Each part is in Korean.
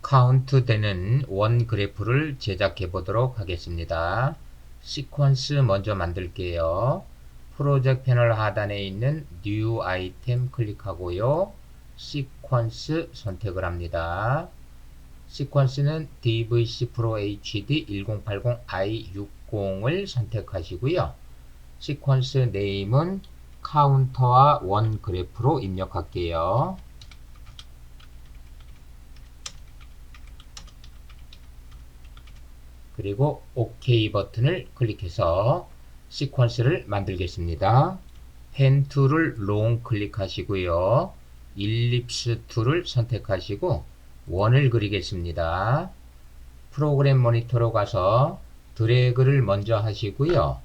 카운트 되는 원 그래프를 제작해 보도록 하겠습니다. 시퀀스 먼저 만들게요. 프로젝트 패널 하단에 있는 뉴 아이템 클릭하고요. 시퀀스 선택을 합니다. 시퀀스는 DVC Pro HD 1080i60을 선택하시고요. 시퀀스 네임은 카운터와 원 그래프로 입력할게요. 그리고 OK 버튼을 클릭해서 시퀀스를 만들겠습니다. 펜 툴을 롱 클릭하시고요. 일립스 툴을 선택하시고 원을 그리겠습니다. 프로그램 모니터로 가서 드래그를 먼저 하시고요.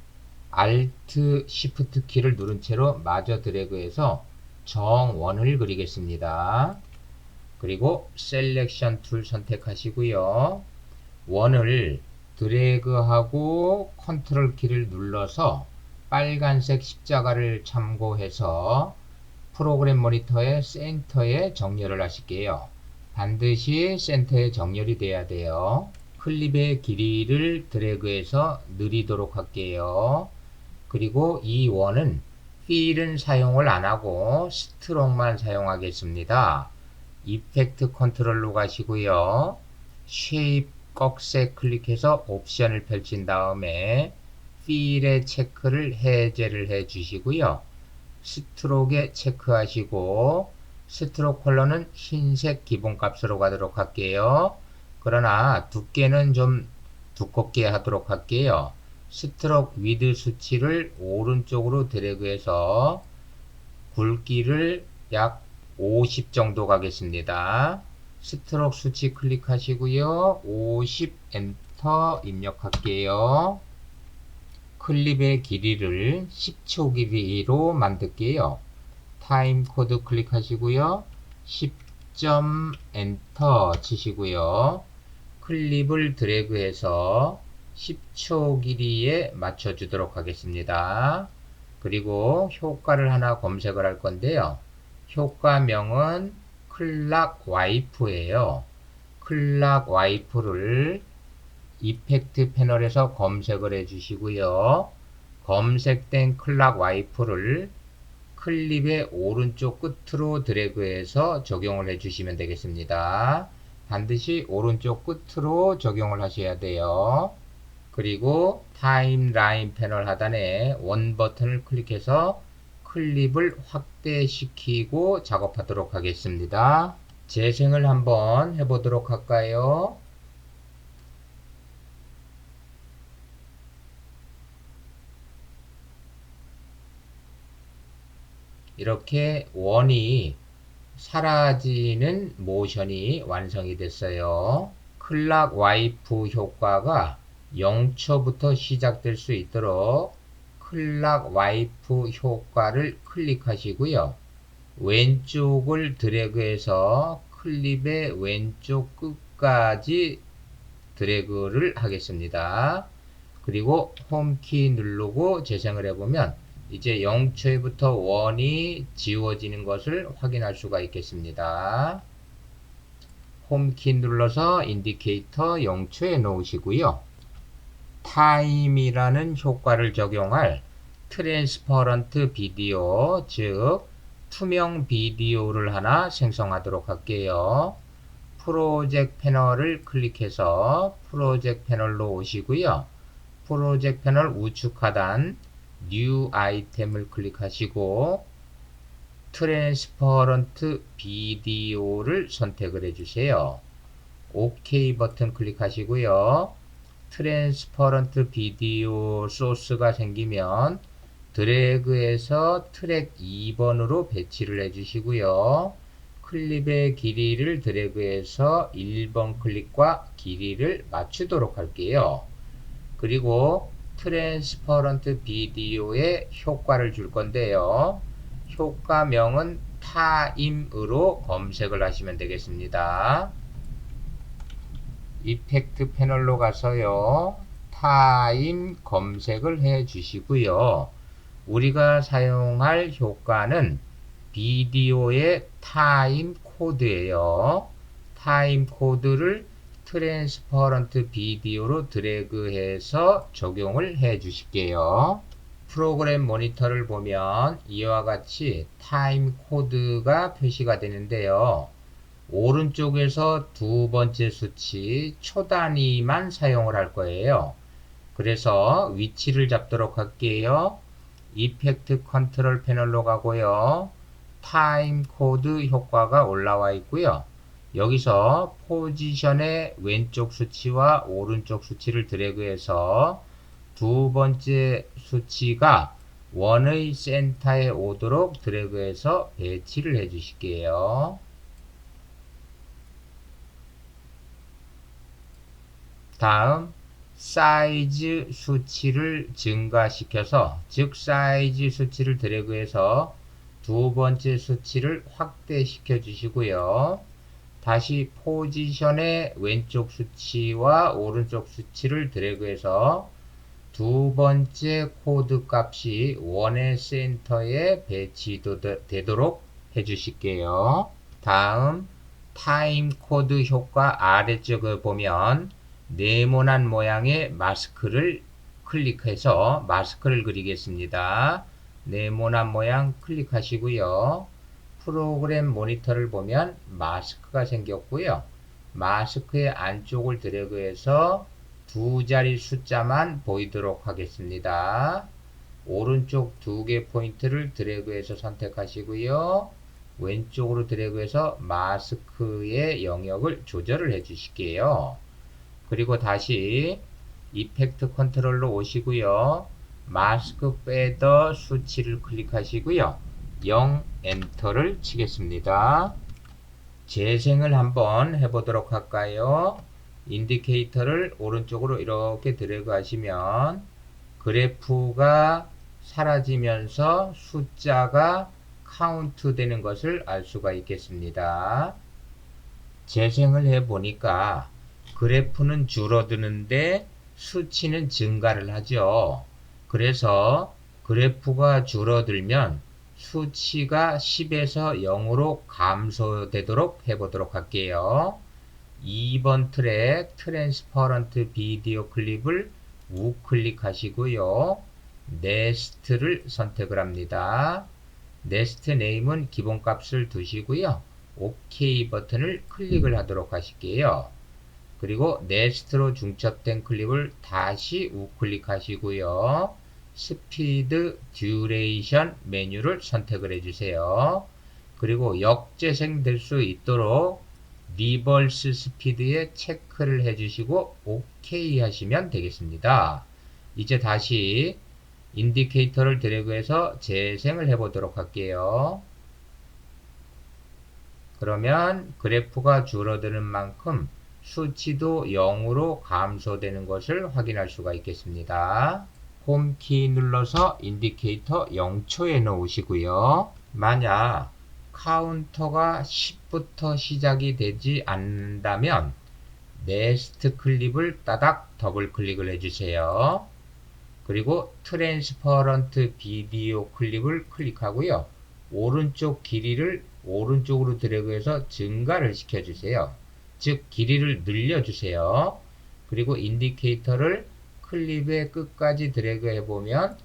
Alt, Shift 키를 누른 채로 마저 드래그해서 정원을 그리겠습니다. 그리고 셀렉션 툴 선택하시고요. 원을 드래그하고 컨트롤 키를 눌러서 빨간색 십자가를 참고해서 프로그램 모니터의 센터에 정렬을 하실게요. 반드시 센터에 정렬이 돼야 돼요. 클립의 길이를 드래그해서 느리도록 할게요. 그리고 이 원은 필은 사용을 안하고 스트로크만 사용하겠습니다. 이펙트 컨트롤로 가시고요. 쉐입 꺽쇠 클릭해서 옵션을 펼친 다음에 필의 체크를 해제를 해 주시고요. 스트로크에 체크하시고 스트로크 컬러는 흰색 기본값으로 가도록 할게요. 그러나 두께는 좀 두껍게 하도록 할게요. 스트로크 위드 수치를 오른쪽으로 드래그해서 굵기를 약 50 정도 가겠습니다. 스트로크 수치 클릭하시고요. 50 엔터 입력할게요. 클립의 길이를 10초 길이로 만들게요. 타임 코드 클릭하시고요. 10점 엔터 치시고요. 클립을 드래그해서 10초 길이에 맞춰주도록 하겠습니다. 그리고 효과를 하나 검색을 할 건데요. 효과명은 클락 와이프예요. 클락 와이프를 이펙트 패널에서 검색을 해 주시고요. 검색된 클락 와이프를 클립의 오른쪽 끝으로 드래그해서 적용을 해 주시면 되겠습니다. 반드시 오른쪽 끝으로 적용을 하셔야 돼요. 그리고 타임라인 패널 하단에 원 버튼을 클릭해서 클립을 확대시키고 작업하도록 하겠습니다. 재생을 한번 해보도록 할까요? 이렇게 원이 사라지는 모션이 완성이 됐어요. 클락 와이프 효과가 0초부터 시작될 수 있도록 클락 와이프 효과를 클릭하시고요. 왼쪽을 드래그해서 클립의 왼쪽 끝까지 드래그를 하겠습니다. 그리고 홈키 누르고 재생을 해보면 이제 0초부터 원이 지워지는 것을 확인할 수가 있겠습니다. 홈키 눌러서 인디케이터 0초에 놓으시고요. 타임이라는 효과를 적용할 트랜스퍼런트 비디오, 즉 투명 비디오를 하나 생성하도록 할게요. 프로젝트 패널을 클릭해서 프로젝트 패널로 오시고요. 프로젝트 패널 우측 하단 뉴 아이템을 클릭하시고 트랜스퍼런트 비디오를 선택을 해주세요. OK 버튼 클릭하시고요. 트랜스퍼런트 비디오 소스가 생기면 드래그해서 트랙 2번으로 배치를 해주시고요. 클립의 길이를 드래그해서 1번 클립과 길이를 맞추도록 할게요. 그리고 트랜스퍼런트 비디오에 효과를 줄 건데요. 효과명은 타임으로 검색을 하시면 되겠습니다. 이펙트 패널로 가서요. 타임 검색을 해 주시고요. 우리가 사용할 효과는 비디오의 타임 코드예요. 타임 코드를 트랜스퍼런트 비디오로 드래그해서 적용을 해 주실게요. 프로그램 모니터를 보면 이와 같이 타임 코드가 표시가 되는데요. 오른쪽에서 두 번째 수치 초 단위만 사용을 할 거예요. 그래서 위치를 잡도록 할게요. 이펙트 컨트롤 패널로 가고요. 타임 코드 효과가 올라와 있고요. 여기서 포지션의 왼쪽 수치와 오른쪽 수치를 드래그해서 두 번째 수치가 원의 센터에 오도록 드래그해서 배치를 해 주실게요. 다음 사이즈 수치를 증가시켜서 즉 사이즈 수치를 드래그해서 두 번째 수치를 확대시켜 주시고요. 다시 포지션의 왼쪽 수치와 오른쪽 수치를 드래그해서 두 번째 코드 값이 원의 센터에 배치되도록 해주실게요. 다음 타임 코드 효과 아래쪽을 보면 네모난 모양의 마스크를 클릭해서 마스크를 그리겠습니다. 네모난 모양 클릭하시고요. 프로그램 모니터를 보면 마스크가 생겼고요. 마스크의 안쪽을 드래그해서 두 자리 숫자만 보이도록 하겠습니다. 오른쪽 두 개 포인트를 드래그해서 선택하시고요. 왼쪽으로 드래그해서 마스크의 영역을 조절을 해 주실게요. 그리고 다시 이펙트 컨트롤로 오시고요. 마스크 페더 수치를 클릭하시고요. 0 엔터를 치겠습니다. 재생을 한번 해보도록 할까요? 인디케이터를 오른쪽으로 이렇게 드래그 하시면 그래프가 사라지면서 숫자가 카운트 되는 것을 알 수가 있겠습니다. 재생을 해보니까 그래프는 줄어드는데 수치는 증가를 하죠. 그래서 그래프가 줄어들면 수치가 10에서 0으로 감소되도록 해보도록 할게요. 2번 트랙 트랜스퍼런트 비디오 클립을 우클릭하시고요. 네스트를 선택을 합니다. 네스트 네임은 기본값을 두시고요. OK 버튼을 클릭을 하도록 하실게요. 그리고 네스트로 중첩된 클립을 다시 우클릭하시고요. 스피드 듀레이션 메뉴를 선택을 해주세요. 그리고 역재생 될 수 있도록 리버스 스피드에 체크를 해주시고 OK 하시면 되겠습니다. 이제 다시 인디케이터를 드래그해서 재생을 해보도록 할게요. 그러면 그래프가 줄어드는 만큼 수치도 0으로 감소되는 것을 확인할 수가 있겠습니다. 홈키 눌러서 인디케이터 0초에 놓으시고요. 만약 카운터가 10부터 시작이 되지 않는다면 네스트 클립을 따닥 더블 클릭을 해주세요. 그리고 트랜스퍼런트 비디오 클립을 클릭하고요. 오른쪽 길이를 오른쪽으로 드래그해서 증가를 시켜주세요. 즉 길이를 늘려주세요. 그리고 인디케이터를 클립의 끝까지 드래그 해보면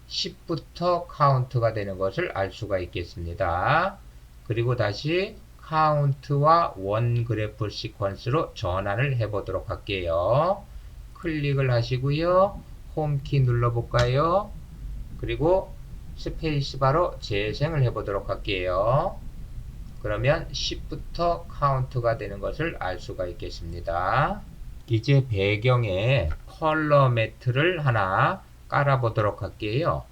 10부터 카운트가 되는 것을 알 수가 있겠습니다. 그리고 다시 카운트와 원 그래프 시퀀스로 전환을 해보도록 할게요. 클릭을 하시고요. 홈키 눌러볼까요? 그리고 스페이스바로 재생을 해보도록 할게요. 그러면 10부터 카운트가 되는 것을 알 수가 있겠습니다. 이제 배경에 컬러 매트를 하나 깔아보도록 할게요.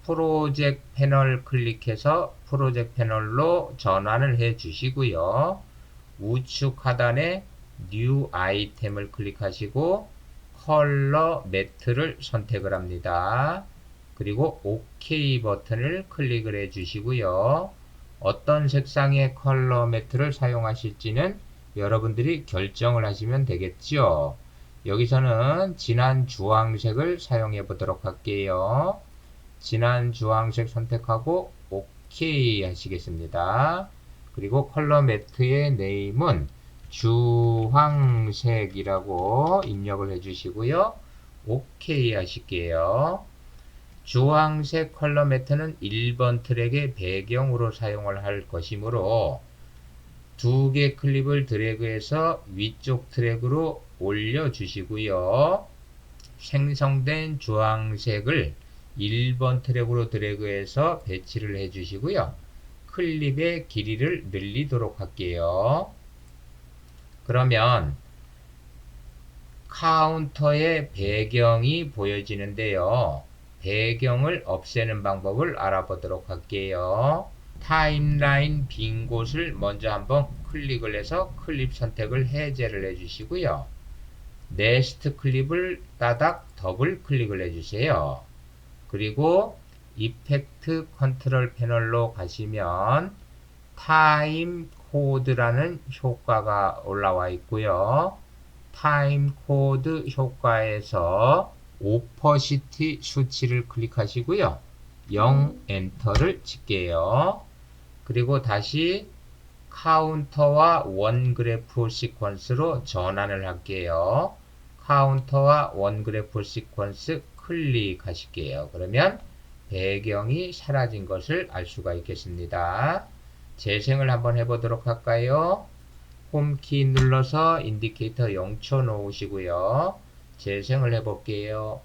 프로젝트 패널 클릭해서 프로젝트 패널로 전환을 해 주시고요. 우측 하단에 뉴 아이템을 클릭하시고 컬러 매트를 선택을 합니다. 그리고 OK 버튼을 클릭을 해 주시고요. 어떤 색상의 컬러 매트를 사용하실지는 여러분들이 결정을 하시면 되겠죠. 여기서는 진한 주황색을 사용해 보도록 할게요. 진한 주황색 선택하고 OK 하시겠습니다. 그리고 컬러 매트의 네임은 주황색이라고 입력을 해주시고요. OK 하실게요. 주황색 컬러 매트는 1번 트랙의 배경으로 사용을 할 것이므로 두 개 클립을 드래그해서 위쪽 트랙으로 올려 주시고요. 생성된 주황색을 1번 트랙으로 드래그해서 배치를 해 주시고요. 클립의 길이를 늘리도록 할게요. 그러면 카운터의 배경이 보여지는데요. 배경을 없애는 방법을 알아보도록 할게요. 타임라인 빈 곳을 먼저 한번 클릭을 해서 클립 선택을 해제를 해주시고요. 네스트 클립을 따닥 더블 클릭을 해주세요. 그리고 이펙트 컨트롤 패널로 가시면 타임 코드라는 효과가 올라와 있고요. 타임 코드 효과에서 오퍼시티 수치를 클릭하시고요. 0 엔터를 칠게요. 그리고 다시 카운터와 원 그래프 시퀀스로 전환을 할게요. 카운터와 원 그래프 시퀀스 클릭하실게요. 그러면 배경이 사라진 것을 알 수가 있겠습니다. 재생을 한번 해보도록 할까요? 홈키 눌러서 인디케이터 0초 놓으시고요. 재생을 해볼게요.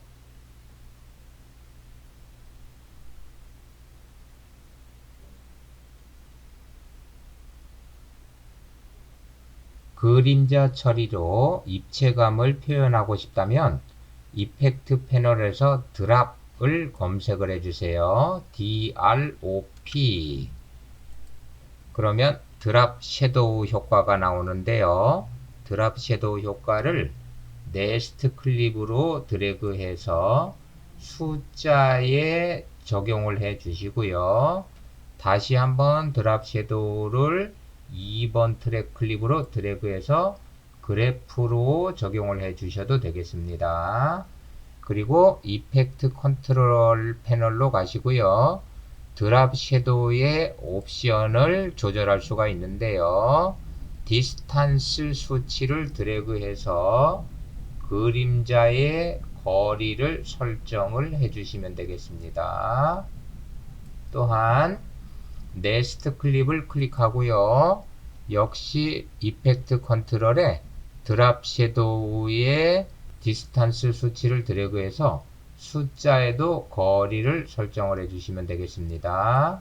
그림자 처리로 입체감을 표현하고 싶다면 이펙트 패널에서 드랍을 검색을 해주세요. DROP. 그러면 드랍 섀도우 효과가 나오는데요. 드랍 섀도우 효과를 네스트 클립으로 드래그해서 숫자에 적용을 해 주시고요. 다시 한번 드랍 섀도우를 2번 트랙 클립으로 드래그해서 그래프로 적용을 해 주셔도 되겠습니다. 그리고 이펙트 컨트롤 패널로 가시고요. 드랍 섀도우의 옵션을 조절할 수가 있는데요. 디스탄스 수치를 드래그해서 그림자의 거리를 설정을 해주시면 되겠습니다. 또한 네스트 클립을 클릭하고요. 역시 이펙트 컨트롤에 드랍 섀도우의 디스탄스 수치를 드래그해서 숫자에도 거리를 설정을 해주시면 되겠습니다.